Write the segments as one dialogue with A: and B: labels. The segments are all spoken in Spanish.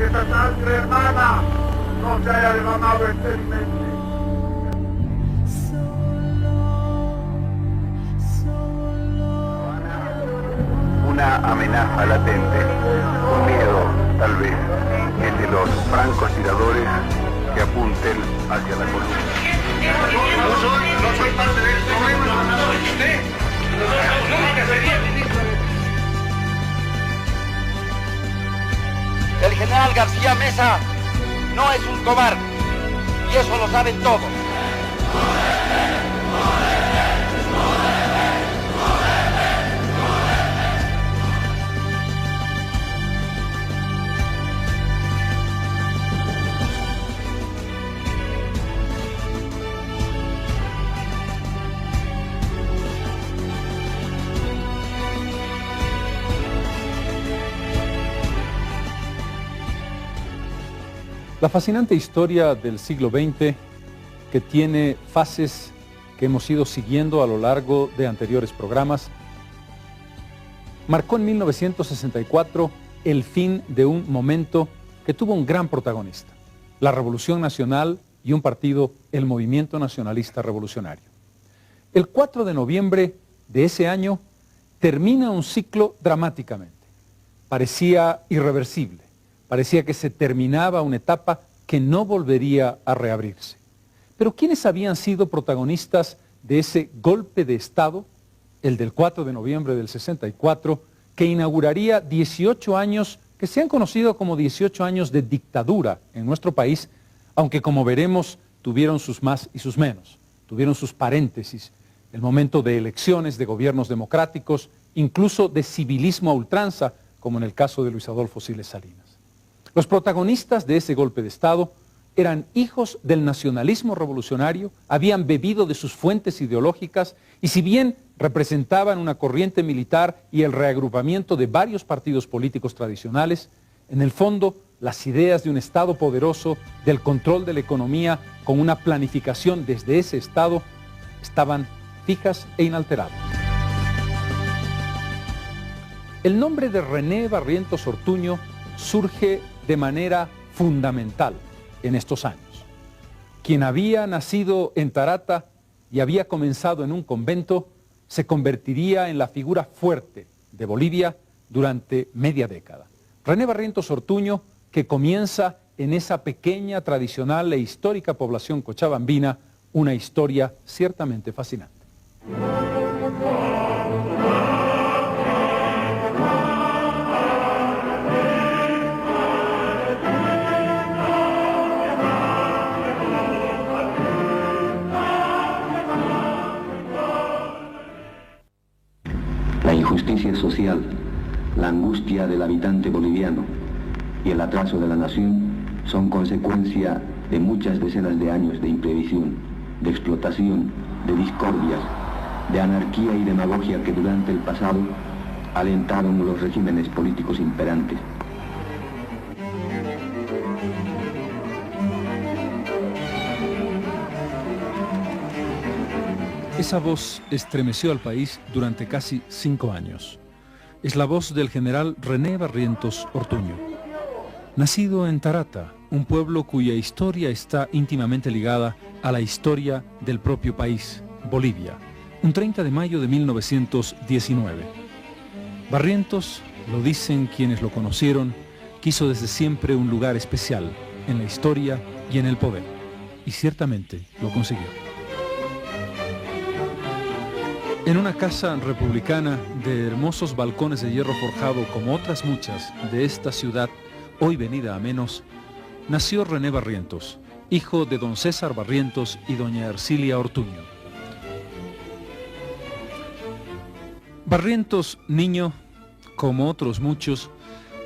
A: esa sangre, hermana, no se haya derramado estérilemente.
B: Una amenaza latente, un miedo, tal vez, el de los francotiradores que apunten hacia la columna.
A: No soy parte del problema, no soy usted. Nunca sería ministro.
C: El general García Meza no es un cobarde, y eso lo saben todos.
D: La fascinante historia del siglo XX, que tiene fases que hemos ido siguiendo a lo largo de anteriores programas, marcó en 1964 el fin de un momento que tuvo un gran protagonista, la Revolución Nacional y un partido, el Movimiento Nacionalista Revolucionario. El 4 de noviembre de ese año termina un ciclo dramáticamente. Parecía irreversible. Parecía que se terminaba una etapa que no volvería a reabrirse. Pero ¿quiénes habían sido protagonistas de ese golpe de Estado, el del 4 de noviembre del 64, que inauguraría 18 años, que se han conocido como 18 años de dictadura en nuestro país, aunque como veremos tuvieron sus más y sus menos, tuvieron sus paréntesis, el momento de elecciones, de gobiernos democráticos, incluso de civilismo a ultranza, como en el caso de Luis Adolfo Siles Salinas. Los protagonistas de ese golpe de Estado eran hijos del nacionalismo revolucionario, habían bebido de sus fuentes ideológicas y si bien representaban una corriente militar y el reagrupamiento de varios partidos políticos tradicionales, en el fondo las ideas de un Estado poderoso, del control de la economía con una planificación desde ese Estado, estaban fijas e inalteradas. El nombre de René Barrientos Ortuño surge de manera fundamental en estos años. Quien había nacido en Tarata y había comenzado en un convento, se convertiría en la figura fuerte de Bolivia durante media década. René Barrientos Ortuño, que comienza en esa pequeña, tradicional e histórica población cochabambina, una historia ciertamente fascinante.
E: La injusticia social, la angustia del habitante boliviano y el atraso de la nación son consecuencia de muchas decenas de años de imprevisión, de explotación, de discordias, de anarquía y demagogia que durante el pasado alentaron los regímenes políticos imperantes.
D: Esa voz estremeció al país durante casi 5 años. Es la voz del general René Barrientos Ortuño. Nacido en Tarata, un pueblo cuya historia está íntimamente ligada a la historia del propio país, Bolivia, un 30 de mayo de 1919. Barrientos, lo dicen quienes lo conocieron, quiso desde siempre un lugar especial en la historia y en el poder, y ciertamente lo consiguió. En una casa republicana de hermosos balcones de hierro forjado como otras muchas de esta ciudad, hoy venida a menos, nació René Barrientos, hijo de don César Barrientos y doña Ercilia Ortuño. Barrientos, niño, como otros muchos,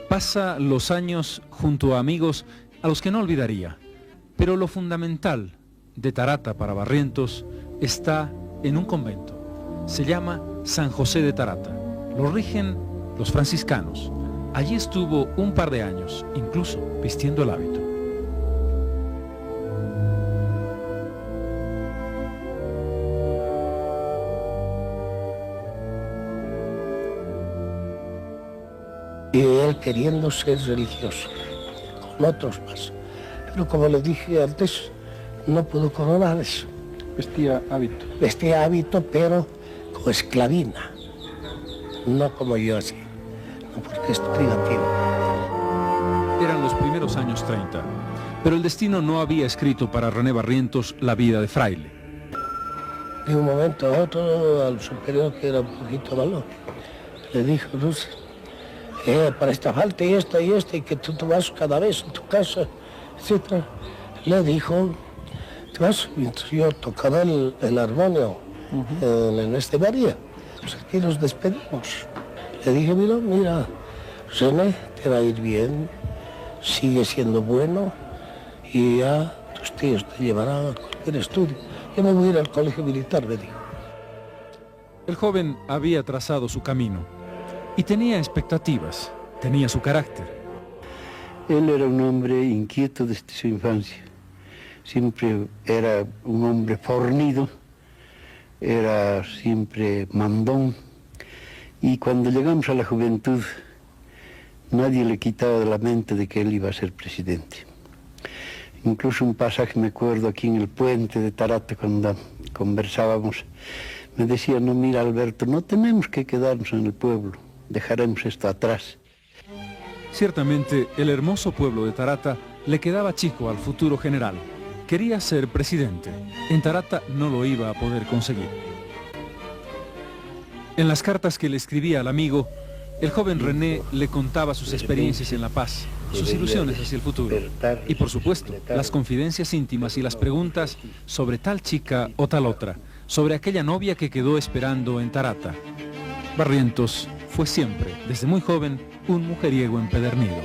D: pasa los años junto a amigos a los que no olvidaría, pero lo fundamental de Tarata para Barrientos está en un convento. Se llama San José de Tarata. Lo rigen los franciscanos. Allí estuvo un par de años, incluso vistiendo el hábito.
F: Y él queriendo ser religioso, con otros más. Pero como les dije antes, no pudo coronar eso.
D: Vestía hábito.
F: Vestía hábito, pero como esclavina, no como yo así, no, porque es privativo.
D: Eran los primeros años 30, pero el destino no había escrito para René Barrientos la vida de fraile.
F: De un momento a otro, al superior, que era un poquito malo, le dijo, Luz, para esta falta y esta, y que tú vas cada vez a tu casa, etc. Le dijo, te vas, mientras yo tocaba el armonio en este barrio, pues aquí nos despedimos. Le dije, mira, René, te va a ir bien, sigue siendo bueno, y ya tus tíos te llevarán a cualquier estudio. Yo me voy a ir al colegio militar, me dijo.
D: El joven había trazado su camino y tenía expectativas, tenía su carácter.
G: Él era un hombre inquieto desde su infancia. Siempre era un hombre fornido, era siempre mandón. Y cuando llegamos a la juventud, nadie le quitaba de la mente de que él iba a ser presidente. Incluso un pasaje, me acuerdo, aquí en el puente de Tarata, cuando conversábamos, me decía, no, mira, Alberto, no tenemos que quedarnos en el pueblo, dejaremos esto atrás.
D: Ciertamente, el hermoso pueblo de Tarata le quedaba chico al futuro general. Quería ser presidente. En Tarata no lo iba a poder conseguir. En las cartas que le escribía al amigo, el joven René le contaba sus experiencias en La Paz, sus ilusiones hacia el futuro y, por supuesto, las confidencias íntimas y las preguntas sobre tal chica o tal otra, sobre aquella novia que quedó esperando en Tarata. Barrientos fue siempre, desde muy joven, un mujeriego empedernido.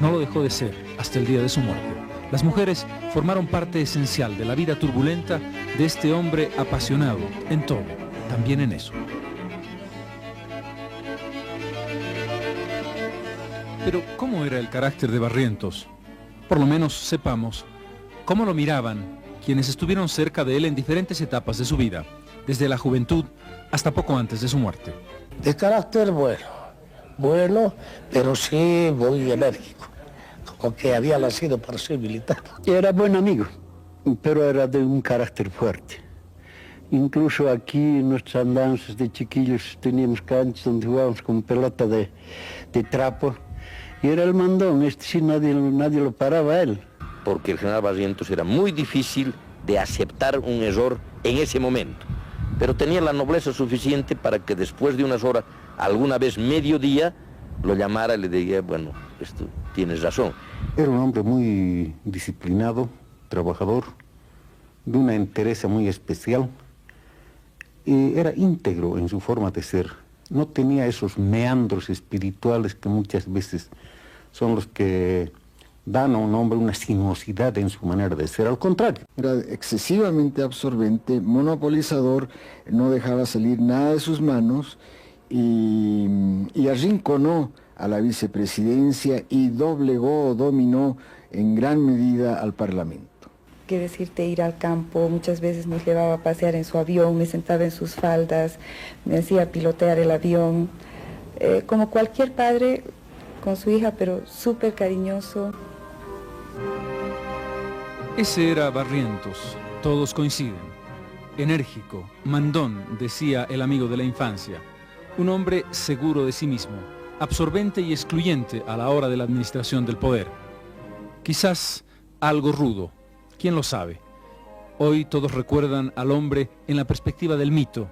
D: No lo dejó de ser hasta el día de su muerte. Las mujeres formaron parte esencial de la vida turbulenta de este hombre apasionado en todo, también en eso. Pero, ¿cómo era el carácter de Barrientos? Por lo menos sepamos cómo lo miraban quienes estuvieron cerca de él en diferentes etapas de su vida, desde la juventud hasta poco antes de su muerte.
F: De carácter bueno, pero sí muy enérgico, como que había nacido para ser militar.
G: Era buen amigo, pero era de un carácter fuerte. Incluso aquí en nuestras andanzas de chiquillos teníamos canchas donde jugábamos con pelota de trapo. Y era el mandón, sí nadie lo paraba a él.
H: Porque el general Barrientos era muy difícil de aceptar un error en ese momento. Pero tenía la nobleza suficiente para que después de unas horas, alguna vez mediodía, lo llamara y le diría, bueno, esto tienes razón.
I: Era un hombre muy disciplinado, trabajador, de una entereza muy especial. Era íntegro en su forma de ser. No tenía esos meandros espirituales que muchas veces son los que dan a un hombre una sinuosidad en su manera de ser. Al contrario.
J: Era excesivamente absorbente, monopolizador, no dejaba salir nada de sus manos y arrinconó a la vicepresidencia y dominó en gran medida al Parlamento.
K: Qué decirte, ir al campo, muchas veces nos llevaba a pasear en su avión, me sentaba en sus faldas, me hacía pilotear el avión, como cualquier padre con su hija, pero súper cariñoso.
D: Ese era Barrientos, todos coinciden. Enérgico, mandón, decía el amigo de la infancia. Un hombre seguro de sí mismo, absorbente y excluyente a la hora de la administración del poder. Quizás algo rudo. ¿Quién lo sabe? Hoy todos recuerdan al hombre en la perspectiva del mito.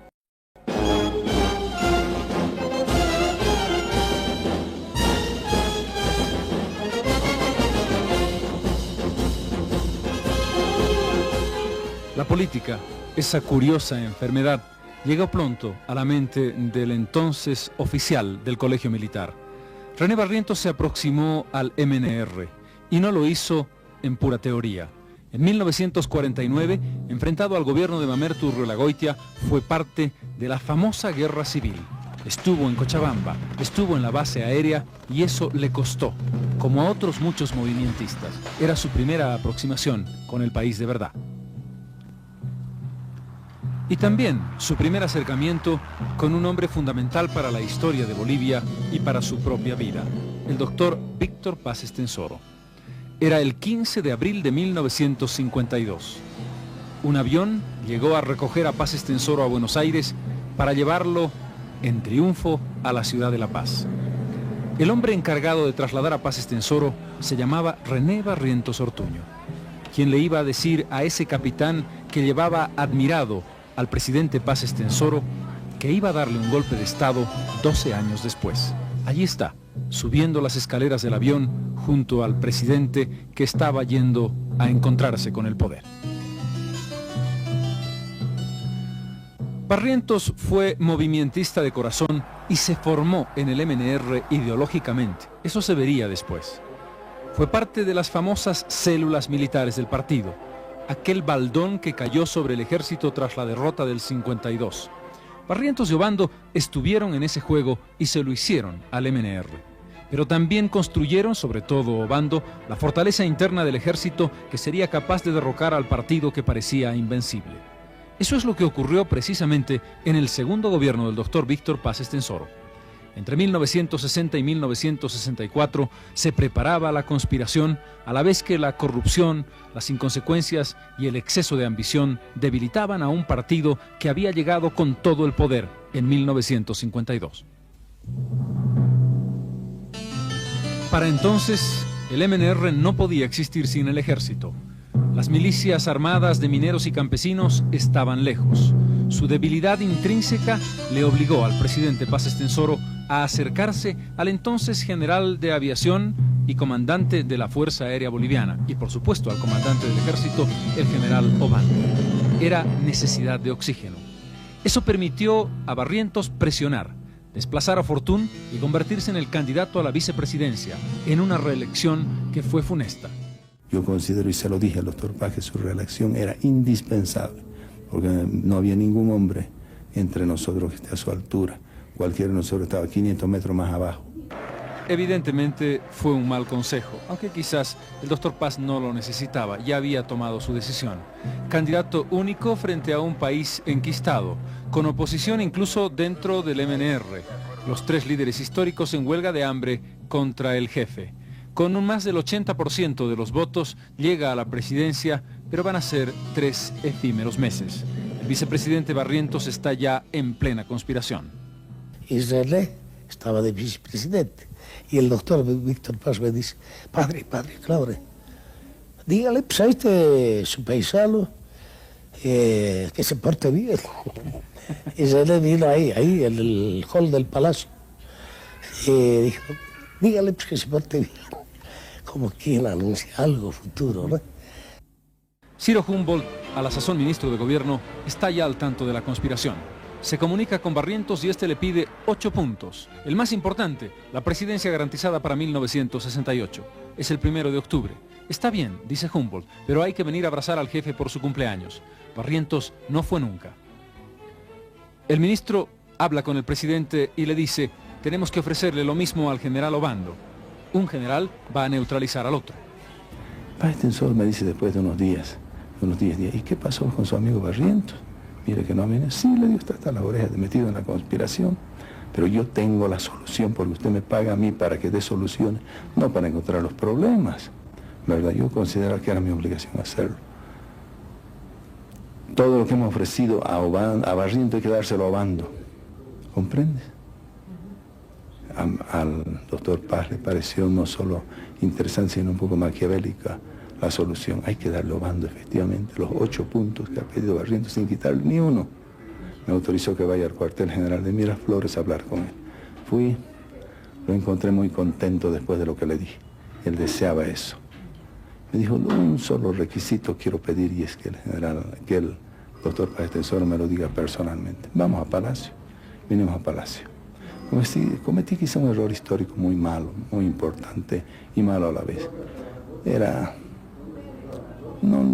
D: La política, esa curiosa enfermedad, llegó pronto a la mente del entonces oficial del Colegio Militar. René Barrientos se aproximó al MNR y no lo hizo en pura teoría. En 1949, enfrentado al gobierno de Mamerto Urriolagoitia, fue parte de la famosa guerra civil. Estuvo en Cochabamba, estuvo en la base aérea y eso le costó, como a otros muchos movimentistas. Era su primera aproximación con el país de verdad. Y también su primer acercamiento con un hombre fundamental para la historia de Bolivia y para su propia vida, el doctor Víctor Paz Estenssoro. Era el 15 de abril de 1952. Un avión llegó a recoger a Paz Estenssoro a Buenos Aires para llevarlo en triunfo a la ciudad de La Paz. El hombre encargado de trasladar a Paz Estenssoro se llamaba René Barrientos Ortuño, quien le iba a decir a ese capitán que llevaba admirado al presidente Paz Estenssoro que iba a darle un golpe de Estado 12 años después. Allí está, subiendo las escaleras del avión junto al presidente que estaba yendo a encontrarse con el poder. Barrientos fue movimentista de corazón y se formó en el MNR ideológicamente. Eso se vería después. Fue parte de las famosas células militares del partido, aquel baldón que cayó sobre el ejército tras la derrota del 52. Barrientos y Obando estuvieron en ese juego y se lo hicieron al MNR. Pero también construyeron, sobre todo Obando, la fortaleza interna del ejército que sería capaz de derrocar al partido que parecía invencible. Eso es lo que ocurrió precisamente en el segundo gobierno del doctor Víctor Paz Estenssoro. Entre 1960 y 1964 se preparaba la conspiración, a la vez que la corrupción, las inconsecuencias y el exceso de ambición debilitaban a un partido que había llegado con todo el poder en 1952. Para entonces, el MNR no podía existir sin el ejército. Las milicias armadas de mineros y campesinos estaban lejos. Su debilidad intrínseca le obligó al presidente Paz Estenssoro a acercarse al entonces general de aviación y comandante de la Fuerza Aérea Boliviana y por supuesto al comandante del ejército, el general Obando. Era necesidad de oxígeno. Eso permitió a Barrientos presionar, desplazar a Fortuny y convertirse en el candidato a la vicepresidencia en una reelección que fue funesta.
L: Yo considero, y se lo dije al doctor Paz, que su reelección era indispensable, porque no había ningún hombre entre nosotros que esté a su altura. Cualquiera de nosotros estaba 500 metros más abajo.
D: Evidentemente fue un mal consejo, aunque quizás el doctor Paz no lo necesitaba, ya había tomado su decisión. Candidato único frente a un país enquistado, con oposición incluso dentro del MNR, los tres líderes históricos en huelga de hambre contra el jefe. Con un más del 80% de los votos llega a la presidencia, pero van a ser 3 efímeros meses. El vicepresidente Barrientos está ya en plena conspiración.
F: Y René estaba de vicepresidente. Y el doctor Víctor Paz me dice, padre, Claure, dígale pues a este su paisano que se porte bien. Y René vino ahí en el hall del palacio. Y dijo, dígale pues que se porte bien. Como quien anuncia algo futuro, ¿no?
D: Ciro Humboldt, a la sazón ministro de Gobierno, está ya al tanto de la conspiración. Se comunica con Barrientos y este le pide 8 puntos. El más importante, la presidencia garantizada para 1968. Es el 1 de octubre. Está bien, dice Humboldt, pero hay que venir a abrazar al jefe por su cumpleaños. Barrientos no fue nunca. El ministro habla con el presidente y le dice, tenemos que ofrecerle lo mismo al general Obando. Un general va a neutralizar al otro.
L: Paz Estenssoro me dice después de unos 10 días, ¿y qué pasó con su amigo Barrientos? Mire que no viene. Sí, le dio hasta las orejas, metido en la conspiración. Pero yo tengo la solución porque usted me paga a mí para que dé soluciones, no para encontrar los problemas. ¿Verdad? Yo considero que era mi obligación hacerlo. Todo lo que hemos ofrecido a Barrientos hay que dárselo a Obando. ¿Comprendes? Al doctor Paz le pareció no solo interesante, sino un poco maquiavélica la solución. Hay que darle a Obando, efectivamente, los 8 puntos que ha pedido Barrientos sin quitarle ni uno. Me autorizó que vaya al cuartel general de Miraflores a hablar con él. Fui, lo encontré muy contento después de lo que le dije. Él deseaba eso. Me dijo, un solo requisito quiero pedir y es que el doctor Paz Estenssoro me lo diga personalmente. Vamos a Palacio. Vinimos a Palacio. Cometí quizá un error histórico muy malo, muy importante y malo a la vez.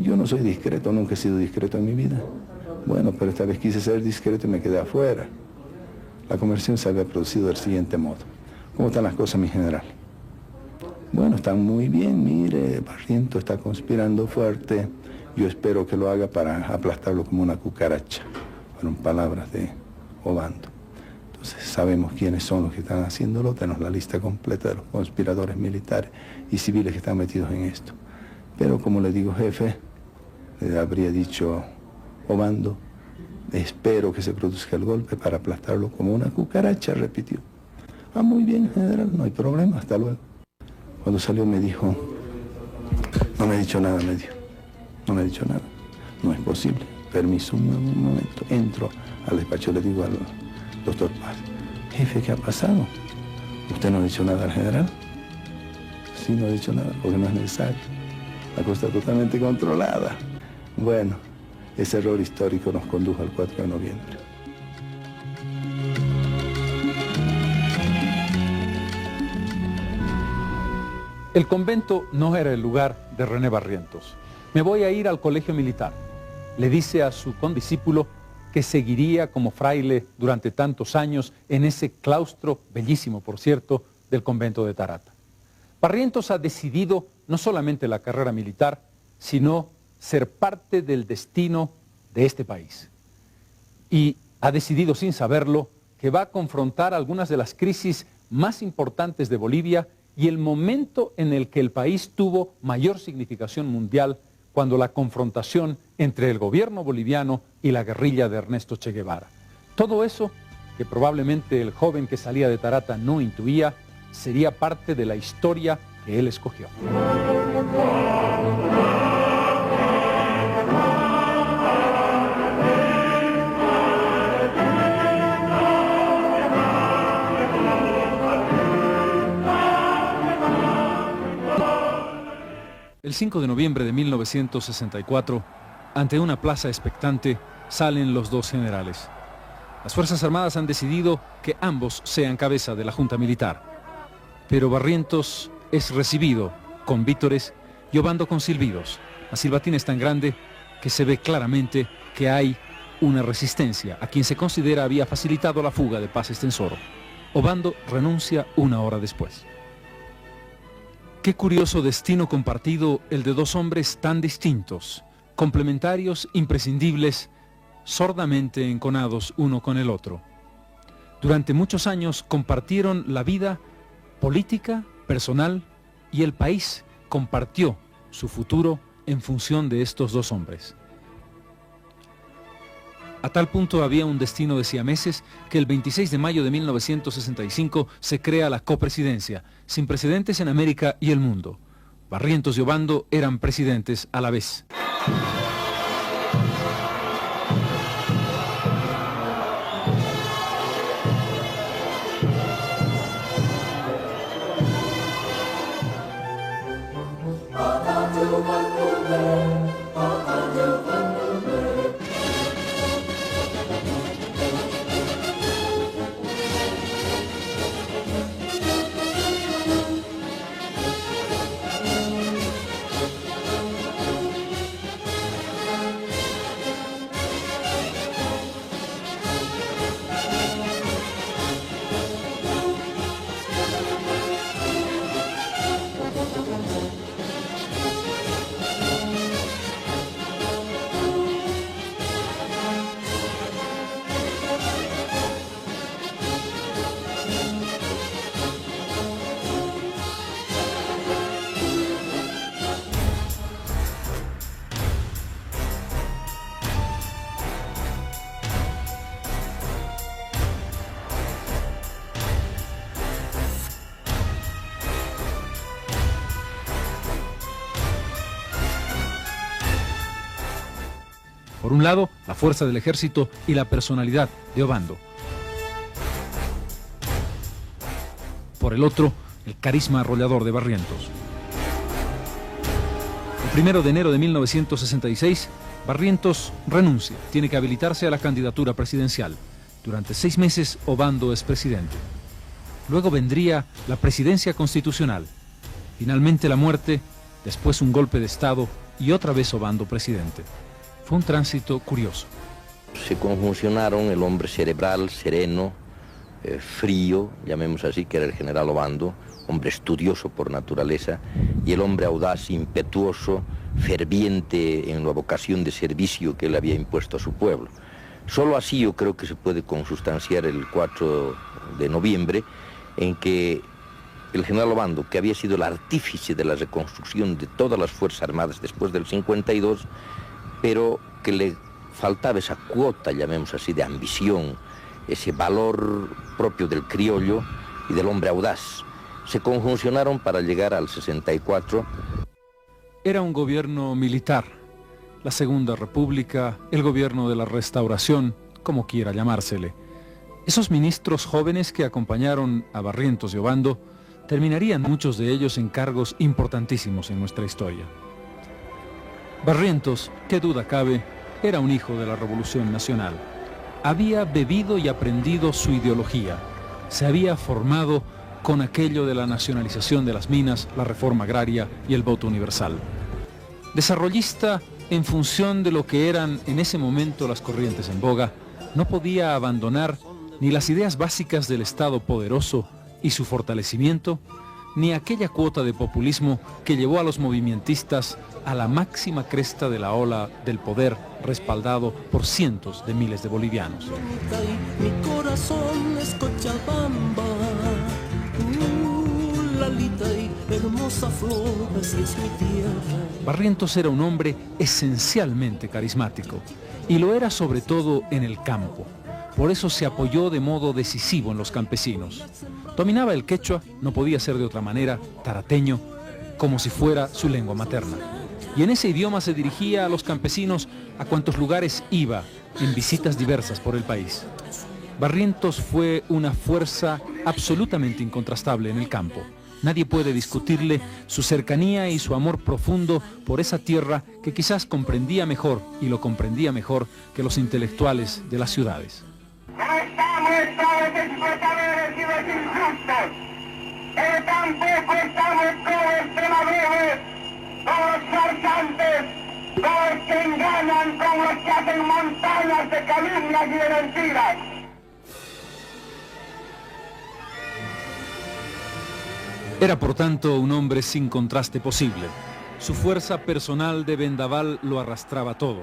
L: Yo no soy discreto, nunca he sido discreto en mi vida. Bueno, pero esta vez quise ser discreto y me quedé afuera. La conversión se había producido del siguiente modo. ¿Cómo están las cosas, mi general? Bueno, están muy bien, mire, Barrientos está conspirando fuerte. Yo espero que lo haga para aplastarlo como una cucaracha. Fueron palabras de Obando. sabemos quiénes son los que están haciéndolo, tenemos la lista completa de los conspiradores militares y civiles que están metidos en esto. Pero como le digo, jefe, le habría dicho Obando, espero que se produzca el golpe para aplastarlo como una cucaracha, repitió. Ah, muy bien, general, no hay problema, hasta luego. Cuando salió me dijo, no me ha dicho nada, me dijo, no me ha dicho nada, no es posible, permiso, un momento, entro al despacho, le digo al doctor Paz, jefe, ¿qué ha pasado? ¿Usted no ha dicho nada al general? Sí, no ha dicho nada, porque no es necesario, la cosa está totalmente controlada. Bueno, ese error histórico nos condujo al 4 de noviembre.
D: El convento no era el lugar de René Barrientos. Me voy a ir al colegio militar. Le dice a su condiscípulo que seguiría como fraile durante tantos años en ese claustro, bellísimo por cierto, del convento de Tarata. Barrientos ha decidido no solamente la carrera militar, sino ser parte del destino de este país. Y ha decidido sin saberlo que va a confrontar algunas de las crisis más importantes de Bolivia y el momento en el que el país tuvo mayor significación mundial, cuando la confrontación entre el gobierno boliviano y la guerrilla de Ernesto Che Guevara. Todo eso, que probablemente el joven que salía de Tarata no intuía, sería parte de la historia que él escogió. El 5 de noviembre de 1964, ante una plaza expectante, salen los dos generales. Las Fuerzas Armadas han decidido que ambos sean cabeza de la Junta Militar. Pero Barrientos es recibido con vítores y Obando con silbidos. La silbatina es tan grande que se ve claramente que hay una resistencia a quien se considera había facilitado la fuga de Paz Estenssoro. Obando renuncia una hora después. Qué curioso destino compartido el de dos hombres tan distintos, complementarios, imprescindibles, sordamente enconados uno con el otro. Durante muchos años compartieron la vida política, personal, y el país compartió su futuro en función de estos dos hombres. A tal punto había un destino de siameses que el 26 de mayo de 1965 se crea la copresidencia, sin precedentes en América y el mundo. Barrientos y Obando eran presidentes a la vez. Por un lado, la fuerza del ejército y la personalidad de Obando. Por el otro, el carisma arrollador de Barrientos. El 1 de enero de 1966, Barrientos renuncia, tiene que habilitarse a la candidatura presidencial. Durante 6 meses, Obando es presidente. Luego vendría la presidencia constitucional. Finalmente la muerte, después un golpe de Estado y otra vez Obando presidente. Fue un tránsito curioso.
H: Se conjuncionaron el hombre cerebral, sereno, frío, llamemos así, que era el general Obando, hombre estudioso por naturaleza, y el hombre audaz, impetuoso, ferviente en la vocación de servicio que él había impuesto a su pueblo. Solo así yo creo que se puede consustanciar el 4 de noviembre, en que el general Obando, que había sido el artífice de la reconstrucción de todas las Fuerzas Armadas después del 52, pero que le faltaba esa cuota, llamemos así, de ambición, ese valor propio del criollo y del hombre audaz, se conjuncionaron para llegar al 64.
D: Era un gobierno militar, la Segunda República, el gobierno de la Restauración, como quiera llamársele. Esos ministros jóvenes que acompañaron a Barrientos y Obando terminarían muchos de ellos en cargos importantísimos en nuestra historia. Barrientos, qué duda cabe, era un hijo de la Revolución Nacional. Había bebido y aprendido su ideología. Se había formado con aquello de la nacionalización de las minas, la reforma agraria y el voto universal. Desarrollista en función de lo que eran en ese momento las corrientes en boga, no podía abandonar ni las ideas básicas del Estado poderoso y su fortalecimiento, ni aquella cuota de populismo que llevó a los movimentistas a la máxima cresta de la ola del poder, respaldado por cientos de miles de bolivianos.
M: Mi corazón es Cochabamba, Lalita y hermosa flor, así es mi tierra.
D: Barrientos era un hombre esencialmente carismático, y lo era sobre todo en el campo. Por eso se apoyó de modo decisivo en los campesinos. Dominaba el quechua, no podía ser de otra manera, tarateño, como si fuera su lengua materna. Y en ese idioma se dirigía a los campesinos a cuantos lugares iba, en visitas diversas por el país. Barrientos fue una fuerza absolutamente incontrastable en el campo. Nadie puede discutirle su cercanía y su amor profundo por esa tierra que quizás comprendía mejor, y lo comprendía mejor que los intelectuales de las ciudades.
A: No estamos esclavos de explotadores y los injustos, pero tampoco estamos como extremadores, como los farsantes, como los que engañan, como los que hacen montañas de calumnias y de mentiras.
D: Era por tanto un hombre sin contraste posible. Su fuerza personal de vendaval lo arrastraba todo.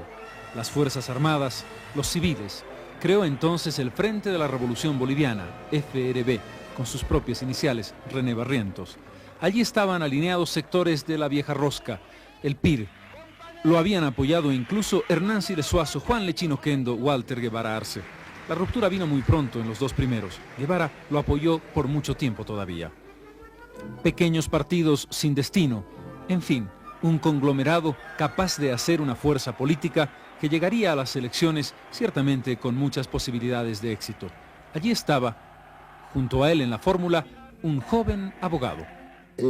D: Las Fuerzas Armadas, los civiles. Creó entonces el Frente de la Revolución Boliviana, FRB, con sus propias iniciales, René Barrientos. Allí estaban alineados sectores de la Vieja Rosca, el PIR. Lo habían apoyado incluso Hernán Siles Suazo, Juan Lechino Quendo, Walter Guevara Arce. La ruptura vino muy pronto en los dos primeros. Guevara lo apoyó por mucho tiempo todavía. Pequeños partidos sin destino, en fin, un conglomerado capaz de hacer una fuerza política que llegaría a las elecciones ciertamente con muchas posibilidades de éxito. Allí estaba, junto a él en la fórmula, un joven abogado.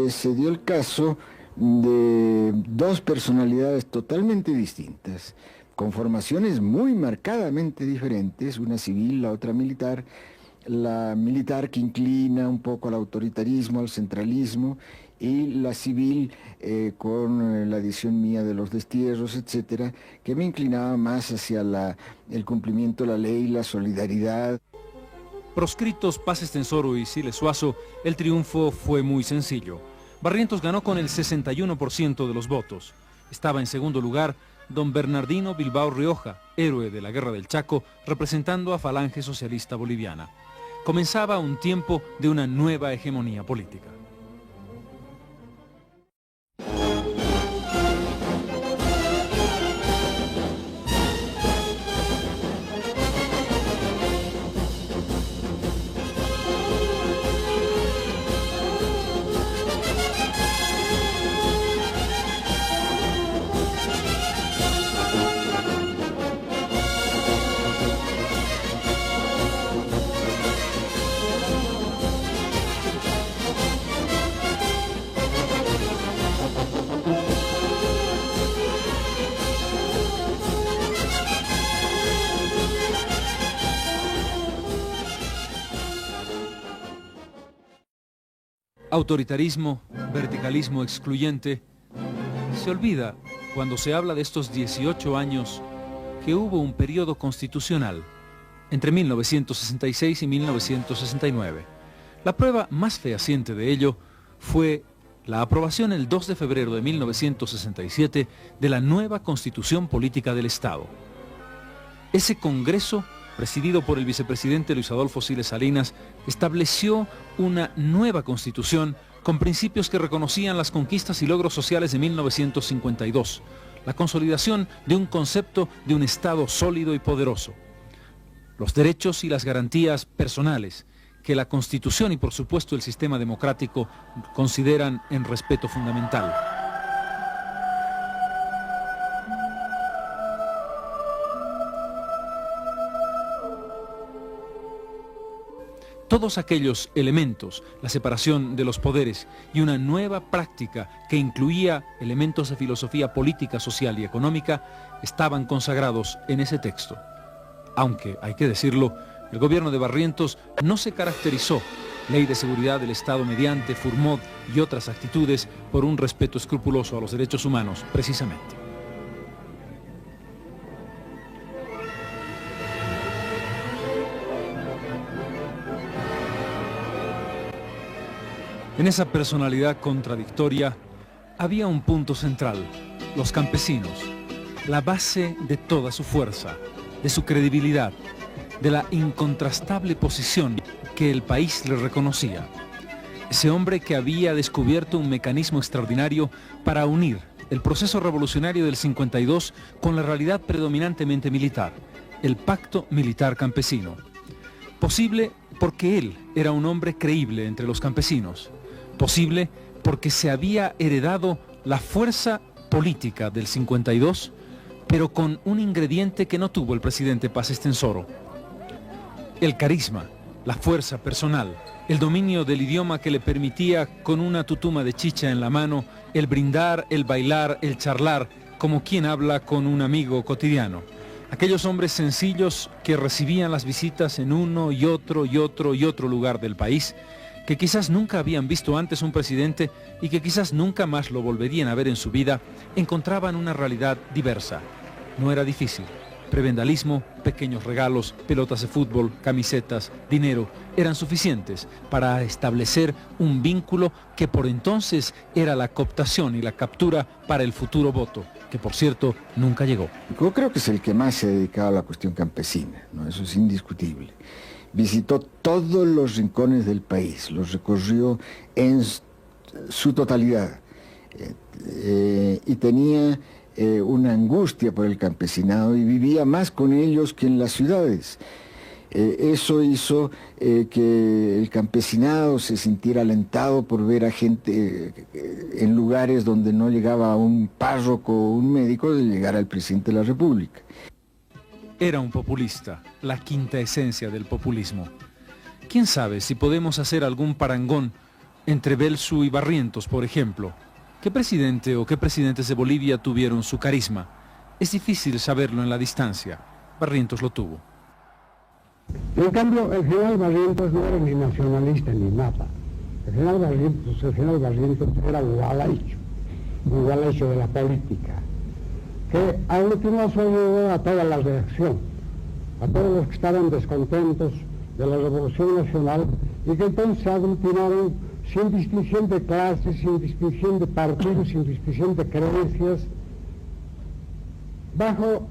J: Se dio el caso de dos personalidades totalmente distintas, con formaciones muy marcadamente diferentes, una civil, la otra militar. La militar que inclina un poco al autoritarismo, al centralismo, y la civil con la adición mía de los destierros, etcétera, que me inclinaba más hacia el cumplimiento de la ley, la solidaridad.
D: Proscritos Paz Estenssoro y Siles Suazo, el triunfo fue muy sencillo. Barrientos ganó con el 61% de los votos. Estaba en segundo lugar don Bernardino Bilbao Rioja, héroe de la Guerra del Chaco, representando a Falange Socialista Boliviana. Comenzaba un tiempo de una nueva hegemonía política. Autoritarismo, verticalismo excluyente. Se olvida, cuando se habla de estos 18 años, que hubo un periodo constitucional entre 1966 y 1969. La prueba más fehaciente de ello fue la aprobación el 2 de febrero de 1967 de la nueva Constitución Política del Estado. Ese Congreso, presidido por el vicepresidente Luis Adolfo Siles Salinas, estableció una nueva constitución con principios que reconocían las conquistas y logros sociales de 1952, la consolidación de un concepto de un Estado sólido y poderoso, los derechos y las garantías personales que la Constitución y por supuesto el sistema democrático consideran en respeto fundamental. Todos aquellos elementos, la separación de los poderes y una nueva práctica que incluía elementos de filosofía política, social y económica, estaban consagrados en ese texto. Aunque, hay que decirlo, el gobierno de Barrientos no se caracterizó, Ley de Seguridad del Estado mediante, Furmod y otras actitudes, por un respeto escrupuloso a los derechos humanos, precisamente. En esa personalidad contradictoria había un punto central: los campesinos, la base de toda su fuerza, de su credibilidad, de la incontrastable posición que el país le reconocía. Ese hombre que había descubierto un mecanismo extraordinario para unir el proceso revolucionario del 52 con la realidad predominantemente militar, el pacto militar campesino. Posible porque él era un hombre creíble entre los campesinos. Posible porque se había heredado la fuerza política del 52, pero con un ingrediente que no tuvo el presidente Paz Estenssoro: el carisma, la fuerza personal, el dominio del idioma que le permitía, con una tutuma de chicha en la mano, el brindar, el bailar, el charlar, como quien habla con un amigo cotidiano. Aquellos hombres sencillos que recibían las visitas en uno y otro y otro y otro lugar del país, que quizás nunca habían visto antes un presidente y que quizás nunca más lo volverían a ver en su vida, encontraban una realidad diversa. No era difícil. Prebendalismo, pequeños regalos, pelotas de fútbol, camisetas, dinero, eran suficientes para establecer un vínculo que por entonces era la cooptación y la captura para el futuro voto, que por cierto nunca llegó.
J: Yo creo que es el que más se ha dedicado a la cuestión campesina, ¿no? Eso es indiscutible. Visitó todos los rincones del país, los recorrió en su totalidad y tenía una angustia por el campesinado y vivía más con ellos que en las ciudades. Eso hizo que el campesinado se sintiera alentado por ver a gente en lugares donde no llegaba un párroco o un médico, de llegar al presidente de la República.
D: Era un populista, la quinta esencia del populismo. ¿Quién sabe si podemos hacer algún parangón entre Belsu y Barrientos, por ejemplo? ¿Qué presidente o qué presidentes de Bolivia tuvieron su carisma? Es difícil saberlo en la distancia. Barrientos lo tuvo.
N: En cambio, el general Barrientos no era ni nacionalista ni nada. El general Barrientos era un gualaicho de la política, que aglutinó a su alrededor a toda la reacción, a todos los que estaban descontentos de la Revolución Nacional, y que entonces se aglutinaron sin distinción de clases, sin distinción de partidos, sin distinción de creencias, bajo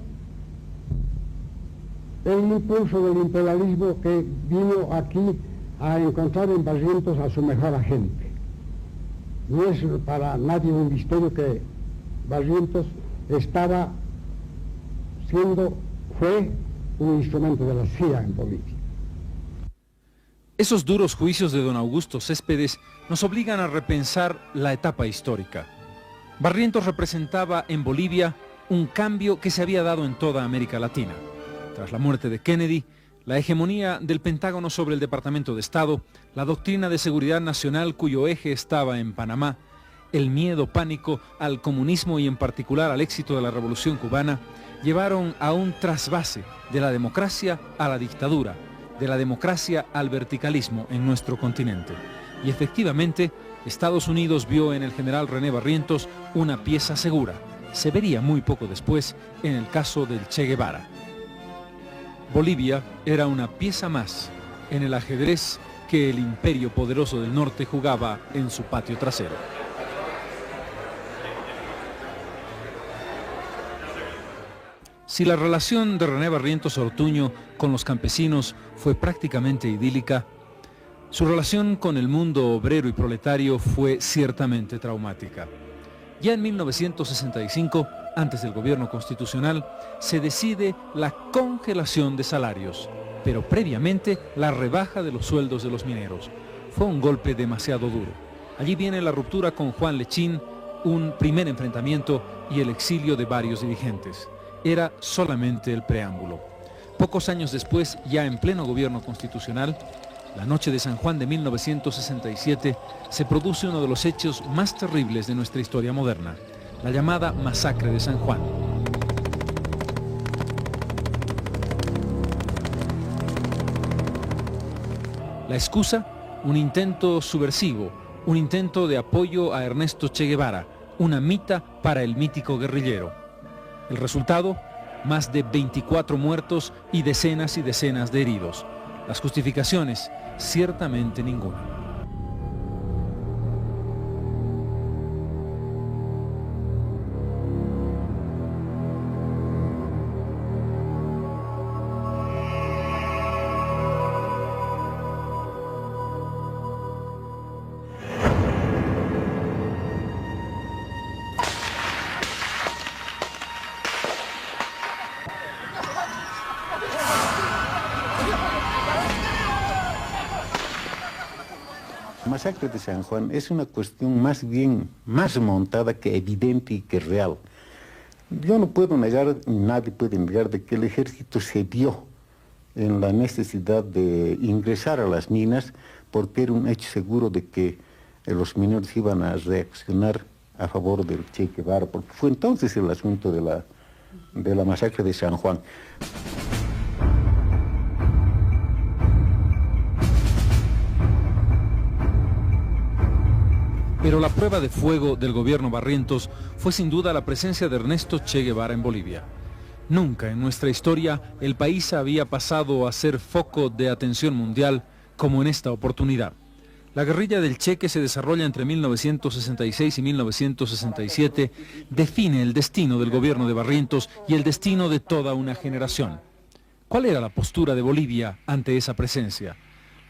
N: el impulso del imperialismo que vino aquí a encontrar en Barrientos a su mejor agente. No es para nadie un misterio que Barrientos fue un instrumento de la CIA en Bolivia.
D: Esos duros juicios de don Augusto Céspedes nos obligan a repensar la etapa histórica. Barrientos representaba en Bolivia un cambio que se había dado en toda América Latina. Tras la muerte de Kennedy, la hegemonía del Pentágono sobre el Departamento de Estado, la doctrina de seguridad nacional cuyo eje estaba en Panamá, el miedo pánico al comunismo y en particular al éxito de la Revolución Cubana, llevaron a un trasvase de la democracia a la dictadura, de la democracia al verticalismo en nuestro continente. Y efectivamente, Estados Unidos vio en el general René Barrientos una pieza segura. Se vería muy poco después en el caso del Che Guevara. Bolivia era una pieza más en el ajedrez que el imperio poderoso del norte jugaba en su patio trasero. Si la relación de René Barrientos Ortuño con los campesinos fue prácticamente idílica, su relación con el mundo obrero y proletario fue ciertamente traumática. Ya en 1965, antes del gobierno constitucional, se decide la congelación de salarios, pero previamente la rebaja de los sueldos de los mineros. Fue un golpe demasiado duro. Allí viene la ruptura con Juan Lechín, un primer enfrentamiento y el exilio de varios dirigentes. Era solamente el preámbulo. Pocos años después, ya en pleno gobierno constitucional, la noche de San Juan de 1967, se produce uno de los hechos más terribles de nuestra historia moderna, la llamada Masacre de San Juan. La excusa, un intento subversivo, un intento de apoyo a Ernesto Che Guevara, una mita para el mítico guerrillero. El resultado, más de 24 muertos y decenas de heridos. Las justificaciones, ciertamente ninguna.
I: La masacre de San Juan es una cuestión más montada que evidente y que real. Yo no puedo negar, nadie puede negar de que el ejército se vio en la necesidad de ingresar a las minas porque era un hecho seguro de que los mineros iban a reaccionar a favor del Che Guevara, porque fue entonces el asunto de la masacre de San Juan.
D: Pero la prueba de fuego del gobierno Barrientos fue sin duda la presencia de Ernesto Che Guevara en Bolivia. Nunca en nuestra historia el país había pasado a ser foco de atención mundial como en esta oportunidad. La guerrilla del Che, que se desarrolla entre 1966 y 1967, define el destino del gobierno de Barrientos y el destino de toda una generación. ¿Cuál era la postura de Bolivia ante esa presencia?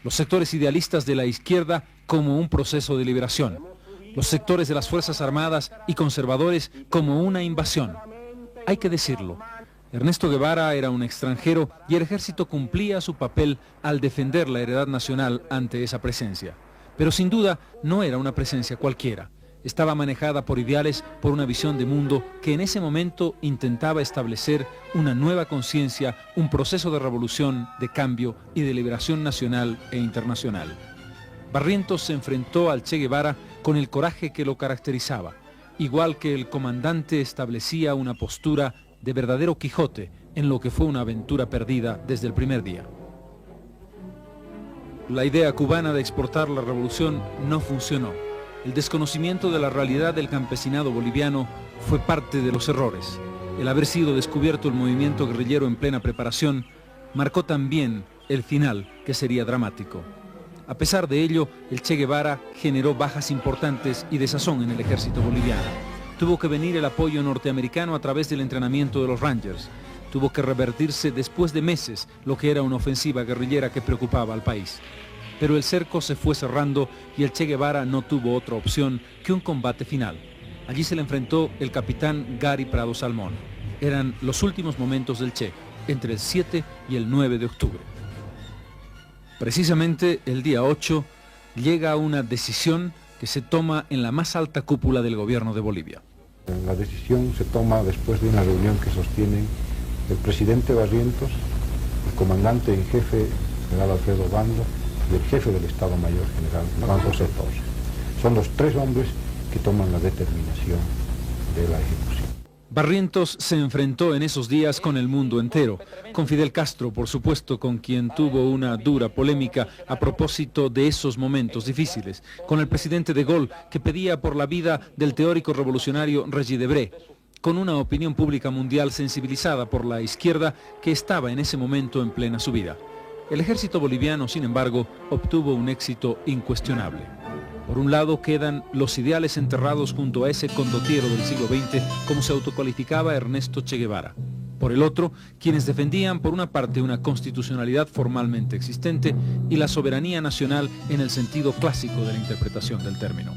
D: Los sectores idealistas de la izquierda como un proceso de liberación. Los sectores de las Fuerzas Armadas y conservadores como una invasión. Hay que decirlo, Ernesto Guevara era un extranjero y el ejército cumplía su papel al defender la heredad nacional ante esa presencia. Pero sin duda no era una presencia cualquiera. Estaba manejada por ideales, por una visión de mundo que en ese momento intentaba establecer una nueva conciencia, un proceso de revolución, de cambio y de liberación nacional e internacional. Barrientos se enfrentó al Che Guevara con el coraje que lo caracterizaba, igual que el comandante establecía una postura de verdadero Quijote en lo que fue una aventura perdida desde el primer día. La idea cubana de exportar la revolución no funcionó. El desconocimiento de la realidad del campesinado boliviano fue parte de los errores. El haber sido descubierto el movimiento guerrillero en plena preparación marcó también el final, que sería dramático. A pesar de ello, el Che Guevara generó bajas importantes y desazón en el ejército boliviano. Tuvo que venir el apoyo norteamericano a través del entrenamiento de los Rangers. Tuvo que revertirse después de meses lo que era una ofensiva guerrillera que preocupaba al país. Pero el cerco se fue cerrando y el Che Guevara no tuvo otra opción que un combate final. Allí se le enfrentó el capitán Gary Prado Salmón. Eran los últimos momentos del Che, entre el 7 y el 9 de octubre. Precisamente el día 8 llega una decisión que se toma en la más alta cúpula del gobierno de Bolivia.
O: La decisión se toma después de una reunión que sostienen el presidente Barrientos, el comandante en jefe, general Alfredo Bando, y el jefe del Estado Mayor General, Juan José Torres. Son los tres hombres que toman la determinación de la ejecución.
D: Barrientos se enfrentó en esos días con el mundo entero, con Fidel Castro, por supuesto, con quien tuvo una dura polémica a propósito de esos momentos difíciles, con el presidente de Gaulle, que pedía por la vida del teórico revolucionario Regis Debray, con una opinión pública mundial sensibilizada por la izquierda que estaba en ese momento en plena subida. El ejército boliviano, sin embargo, obtuvo un éxito incuestionable. Por un lado quedan los ideales enterrados junto a ese condottiero del siglo XX, como se autocualificaba Ernesto Che Guevara. Por el otro, quienes defendían por una parte una constitucionalidad formalmente existente y la soberanía nacional en el sentido clásico de la interpretación del término.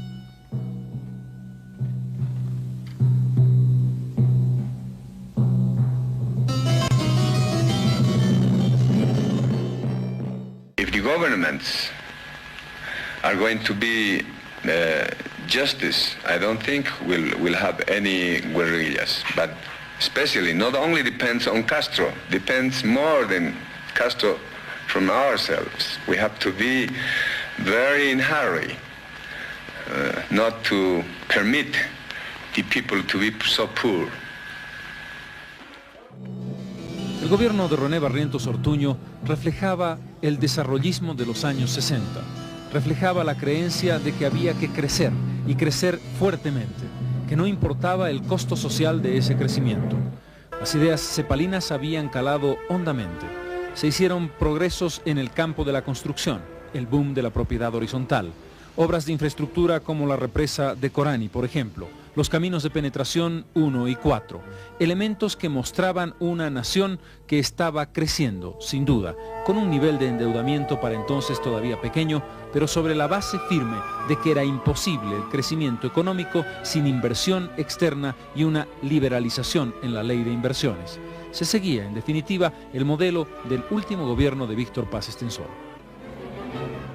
P: If the governments are going to be justice, I don't think we'll have any guerrillas, but especially not only depends on Castro, depends more than Castro from ourselves. We have to be very in hurry, not to permit the people to be so poor.
D: El gobierno de René Barrientos Ortuño reflejaba el desarrollismo de los años 60, reflejaba la creencia de que había que crecer y crecer fuertemente, que no importaba el costo social de ese crecimiento. Las ideas cepalinas habían calado hondamente. Se hicieron progresos en el campo de la construcción, el boom de la propiedad horizontal, obras de infraestructura como la represa de Corani, por ejemplo, los caminos de penetración 1 y 4, elementos que mostraban una nación que estaba creciendo, sin duda, con un nivel de endeudamiento para entonces todavía pequeño, pero sobre la base firme de que era imposible el crecimiento económico sin inversión externa y una liberalización en la ley de inversiones. Se seguía, en definitiva, el modelo del último gobierno de Víctor Paz Estenssoro.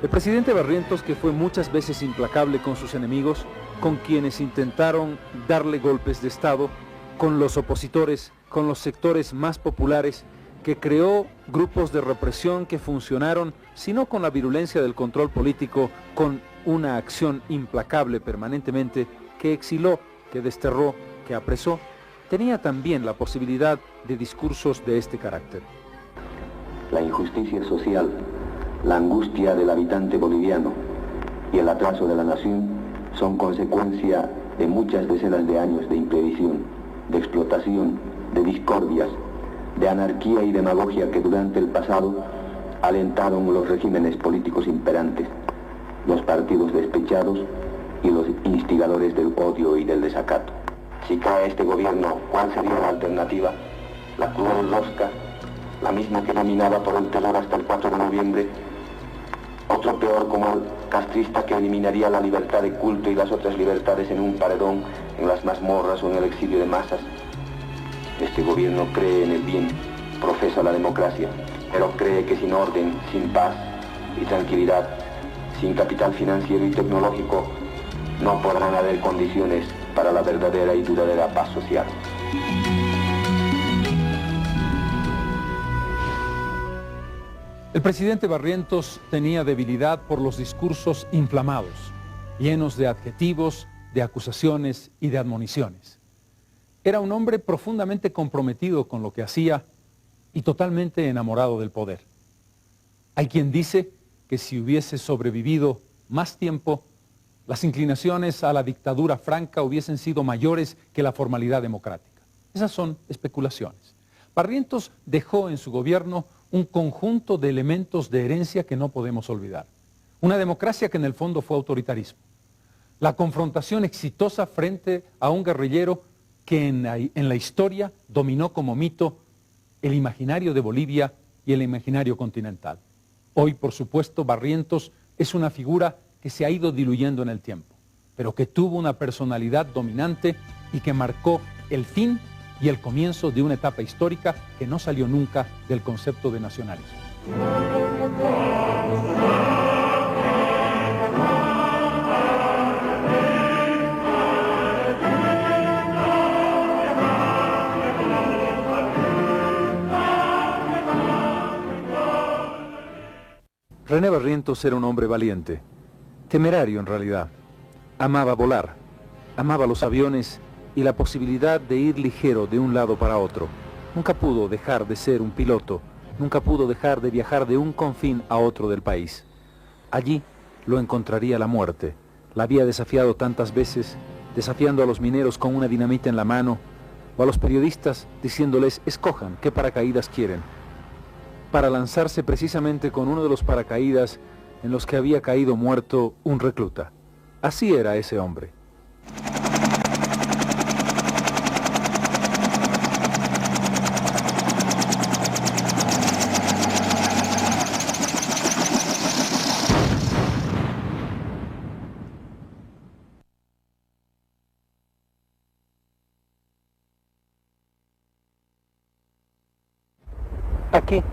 D: El presidente Barrientos, que fue muchas veces implacable con sus enemigos, con quienes intentaron darle golpes de Estado, con los opositores, con los sectores más populares, que creó grupos de represión que funcionaron, si no con la virulencia del control político, con una acción implacable permanentemente, que exiló, que desterró, que apresó, tenía también la posibilidad de discursos de este carácter.
E: La injusticia social, la angustia del habitante boliviano y el atraso de la nación son consecuencia de muchas decenas de años de imprevisión, de explotación, de discordias, de anarquía y demagogia que durante el pasado alentaron los regímenes políticos imperantes, los partidos despechados y los instigadores del odio y del desacato. Si cae este gobierno, ¿cuál sería la alternativa? La cruel rosca, la misma que dominaba por el terror hasta el 4 de noviembre, otro peor como el castrista que eliminaría la libertad de culto y las otras libertades en un paredón, en las mazmorras o en el exilio de masas. Este gobierno cree en el bien, profesa la democracia, pero cree que sin orden, sin paz y tranquilidad, sin capital financiero y tecnológico, no podrán haber condiciones para la verdadera y duradera paz social.
D: El presidente Barrientos tenía debilidad por los discursos inflamados, llenos de adjetivos, de acusaciones y de admoniciones. Era un hombre profundamente comprometido con lo que hacía y totalmente enamorado del poder. Hay quien dice que si hubiese sobrevivido más tiempo, las inclinaciones a la dictadura franca hubiesen sido mayores que la formalidad democrática. Esas son especulaciones. Barrientos dejó en su gobierno un conjunto de elementos de herencia que no podemos olvidar. Una democracia que en el fondo fue autoritarismo. La confrontación exitosa frente a un guerrillero que en la historia dominó como mito el imaginario de Bolivia y el imaginario continental. Hoy, por supuesto, Barrientos es una figura que se ha ido diluyendo en el tiempo, pero que tuvo una personalidad dominante y que marcó el fin y el comienzo de una etapa histórica que no salió nunca del concepto de nacionalismo. René Barrientos era un hombre valiente, temerario en realidad. Amaba volar, amaba los aviones y la posibilidad de ir ligero de un lado para otro. Nunca pudo dejar de ser un piloto, nunca pudo dejar de viajar de un confín a otro del país. Allí lo encontraría la muerte. La había desafiado tantas veces, desafiando a los mineros con una dinamita en la mano, o a los periodistas diciéndoles, escojan qué paracaídas quieren, para lanzarse precisamente con uno de los paracaídas en los que había caído muerto un recluta. Así era ese hombre. Aquí,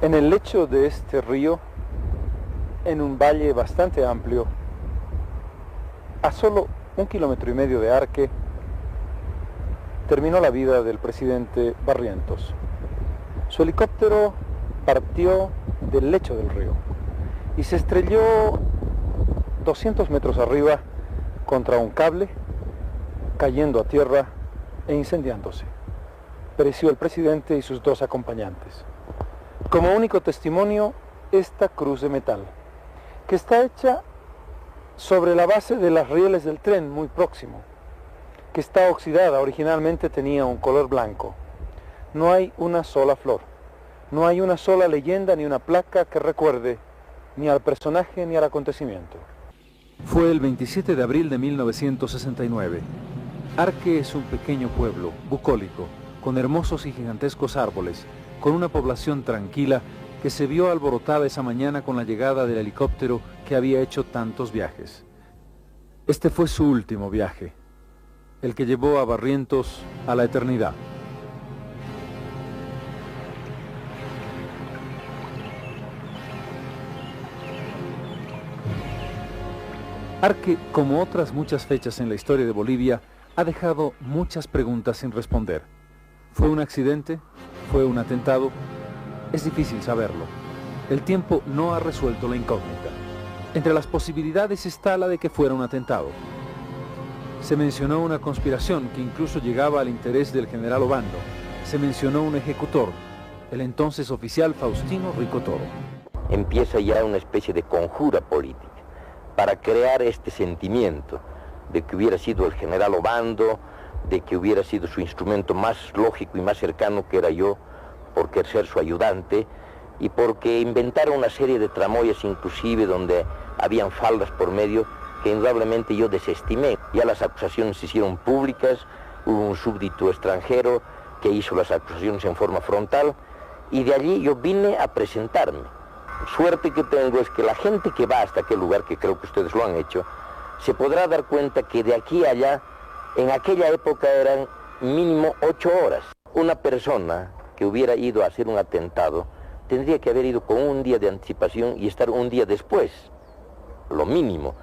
D: en el lecho de este río, en un valle bastante amplio, a solo 1,5 kilómetros de Arque, terminó la vida del presidente Barrientos. Su helicóptero partió del lecho del río y se estrelló 200 metros arriba contra un cable, cayendo a tierra e incendiándose. Pereció el presidente y sus 2 acompañantes. Como único testimonio, esta cruz de metal, que está hecha sobre la base de las rieles del tren muy próximo, que está oxidada. Originalmente tenía un color blanco. No hay una sola flor, no hay una sola leyenda ni una placa que recuerde ni al personaje ni al acontecimiento. Fue el 27 de abril de 1969. Arque es un pequeño pueblo, bucólico, con hermosos y gigantescos árboles, con una población tranquila que se vio alborotada esa mañana con la llegada del helicóptero que había hecho tantos viajes. Este fue su último viaje, el que llevó a Barrientos a la eternidad. Arque, como otras muchas fechas en la historia de Bolivia, ha dejado muchas preguntas sin responder. ¿Fue un accidente? ¿Fue un atentado? Es difícil saberlo. El tiempo no ha resuelto la incógnita. Entre las posibilidades está la de que fuera un atentado. Se mencionó una conspiración que incluso llegaba al interés del general Obando. Se mencionó un ejecutor, el entonces oficial Faustino Rico Toro.
H: Empieza ya una especie de conjura política para crear este sentimiento de que hubiera sido el general Obando, de que hubiera sido su instrumento más lógico y más cercano, que era yo, por querer ser su ayudante, y porque inventaron una serie de tramoyas inclusive donde habían faldas por medio que indudablemente yo desestimé. Ya las acusaciones se hicieron públicas, hubo un súbdito extranjero que hizo las acusaciones en forma frontal, y de allí yo vine a presentarme. Suerte que tengo es que la gente que va hasta aquel lugar, que creo que ustedes lo han hecho, se podrá dar cuenta que de aquí a allá, en aquella época eran mínimo 8 horas. Una persona que hubiera ido a hacer un atentado tendría que haber ido con un día de anticipación y estar un día después, lo mínimo,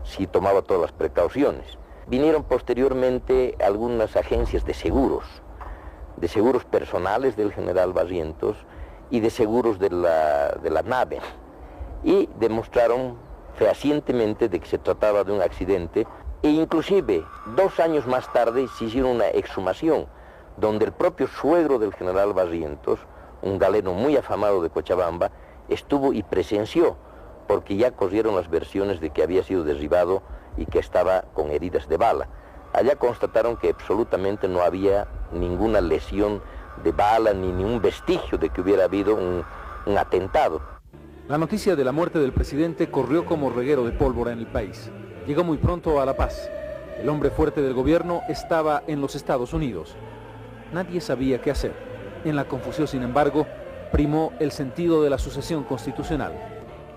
H: si tomaba todas las precauciones. Vinieron posteriormente algunas agencias de seguros personales del general Barrientos y de seguros de la nave, y demostraron fehacientemente de que se trataba de un accidente, e inclusive 2 años más tarde se hicieron una exhumación donde el propio suegro del general Barrientos, un galeno muy afamado de Cochabamba, estuvo y presenció, porque ya corrieron las versiones de que había sido derribado y que estaba con heridas de bala. Allá constataron que absolutamente no había ninguna lesión de bala ni ningún vestigio de que hubiera habido un atentado.
D: La noticia de la muerte del presidente corrió como reguero de pólvora en el país. Llegó muy pronto a La Paz. El hombre fuerte del gobierno estaba en los Estados Unidos. Nadie sabía qué hacer. En la confusión, sin embargo, primó el sentido de la sucesión constitucional.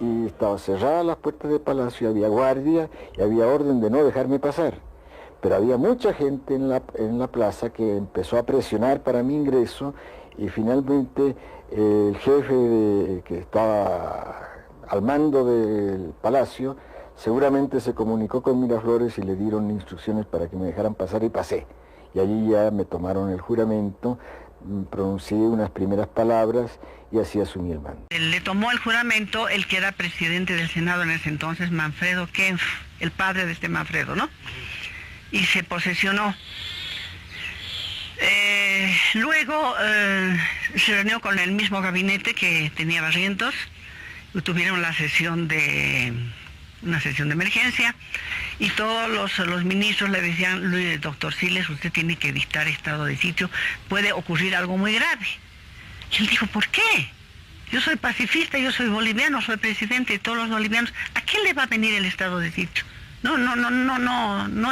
J: Y estaba cerradas las puertas del palacio, había guardia y había orden de no dejarme pasar. Pero había mucha gente en la plaza que empezó a presionar para mi ingreso, y finalmente el jefe que estaba al mando del palacio seguramente se comunicó con Miraflores y le dieron instrucciones para que me dejaran pasar, y pasé. Y allí ya me tomaron el juramento, pronuncié unas primeras palabras y así asumí el mando.
Q: Le tomó el juramento el que era presidente del Senado en ese entonces, Manfredo Kempf, el padre de este Manfredo, ¿no? Y se posesionó. Luego se reunió con el mismo gabinete que tenía Barrientos, y tuvieron una sesión de emergencia, y todos los ministros le decían: doctor Siles, usted tiene que dictar estado de sitio, puede ocurrir algo muy grave. Y él dijo: ¿por qué? Yo soy pacifista, yo soy boliviano, soy presidente de todos los bolivianos, ¿a quién le va a venir el estado de sitio? No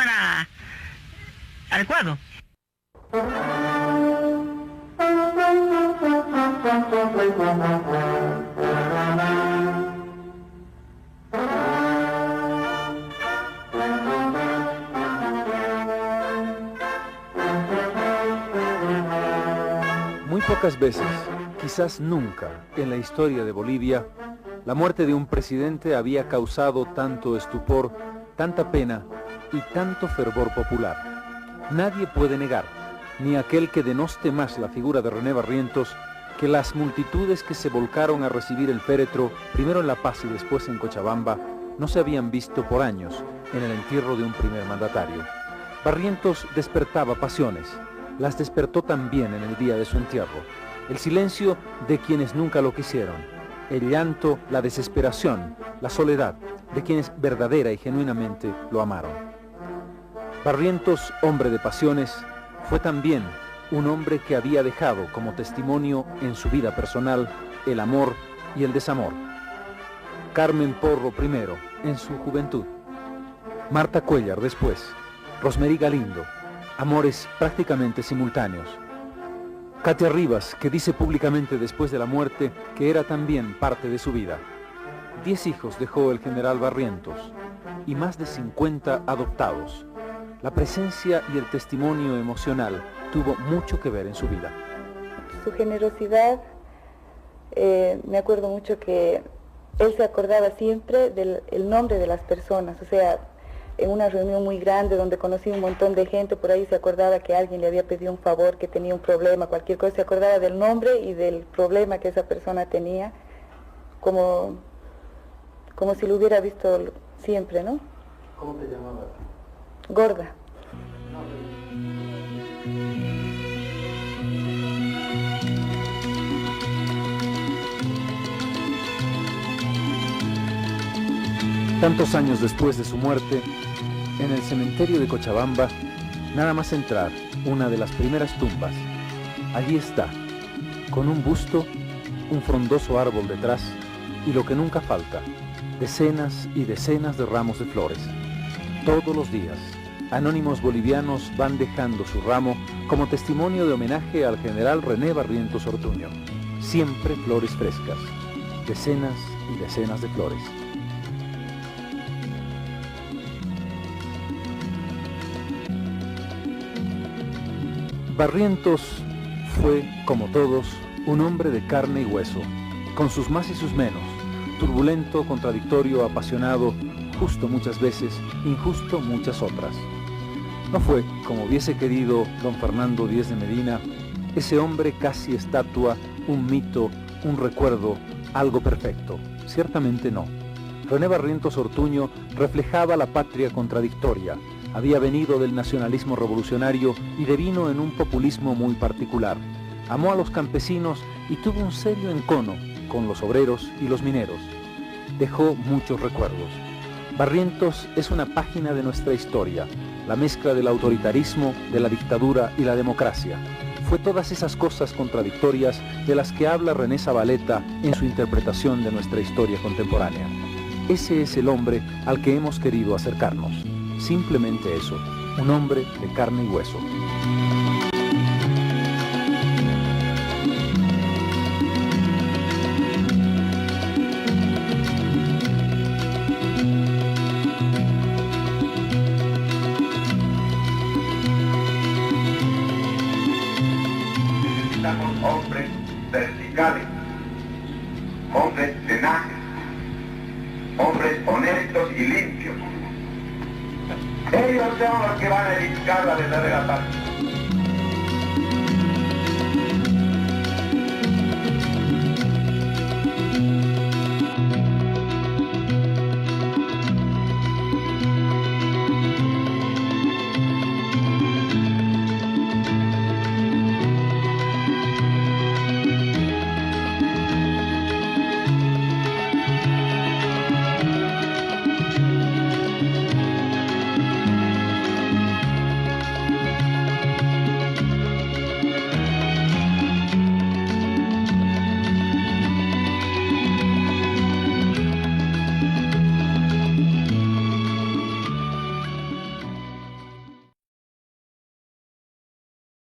Q: era adecuado.
D: Muy pocas veces, Quizás nunca en la historia de Bolivia la muerte de un presidente había causado tanto estupor, tanta pena y tanto fervor popular. Nadie puede negar, ni aquel que denoste más la figura de René Barrientos, que las multitudes que se volcaron a recibir el féretro, primero en La Paz y después en Cochabamba, no se habían visto por años en el entierro de un primer mandatario. Barrientos despertaba pasiones, las despertó también en el día de su entierro. El silencio de quienes nunca lo quisieron, el llanto, la desesperación, la soledad de quienes verdadera y genuinamente lo amaron. Barrientos, hombre de pasiones, fue también un hombre que había dejado como testimonio en su vida personal el amor y el desamor. Carmen Porro primero, en su juventud. Marta Cuéllar después. Rosmery Galindo, amores prácticamente simultáneos. Katia Rivas, que dice públicamente después de la muerte que era también parte de su vida. 10 hijos dejó el general Barrientos y más de 50 adoptados. La presencia y el testimonio emocional tuvo mucho que ver en su vida.
K: Su generosidad, me acuerdo mucho que él se acordaba siempre del nombre de las personas, o sea, en una reunión muy grande donde conocí un montón de gente, por ahí se acordaba que alguien le había pedido un favor, que tenía un problema, cualquier cosa, se acordaba del nombre y del problema que esa persona tenía, como si lo hubiera visto siempre, ¿no?
D: ¿Cómo te llamaba?
K: Gorda.
D: Tantos años después de su muerte, en el cementerio de Cochabamba, nada más entrar, una de las primeras tumbas. Allí está, con un busto, un frondoso árbol detrás y lo que nunca falta, decenas y decenas de ramos de flores. Todos los días, anónimos bolivianos van dejando su ramo como testimonio de homenaje al general René Barrientos Ortuño. Siempre flores frescas, decenas y decenas de flores. Barrientos fue, como todos, un hombre de carne y hueso, con sus más y sus menos, turbulento, contradictorio, apasionado, justo muchas veces, injusto muchas otras. No fue, como hubiese querido don Fernando Díez de Medina, ese hombre casi estatua, un mito, un recuerdo, algo perfecto. Ciertamente no. René Barrientos Ortuño reflejaba la patria contradictoria. Había venido del nacionalismo revolucionario y devino en un populismo muy particular. Amó a los campesinos y tuvo un serio encono con los obreros y los mineros. Dejó muchos recuerdos. Barrientos es una página de nuestra historia, la mezcla del autoritarismo, de la dictadura y la democracia. Fue todas esas cosas contradictorias de las que habla René Zabaleta en su interpretación de nuestra historia contemporánea. Ese es el hombre al que hemos querido acercarnos. Simplemente eso, un hombre de carne y hueso.
A: Necesitamos hombres verticales, hombres tenaces, hombres honestos y limpios. Ellos son los que van a edificar la verdadera paz.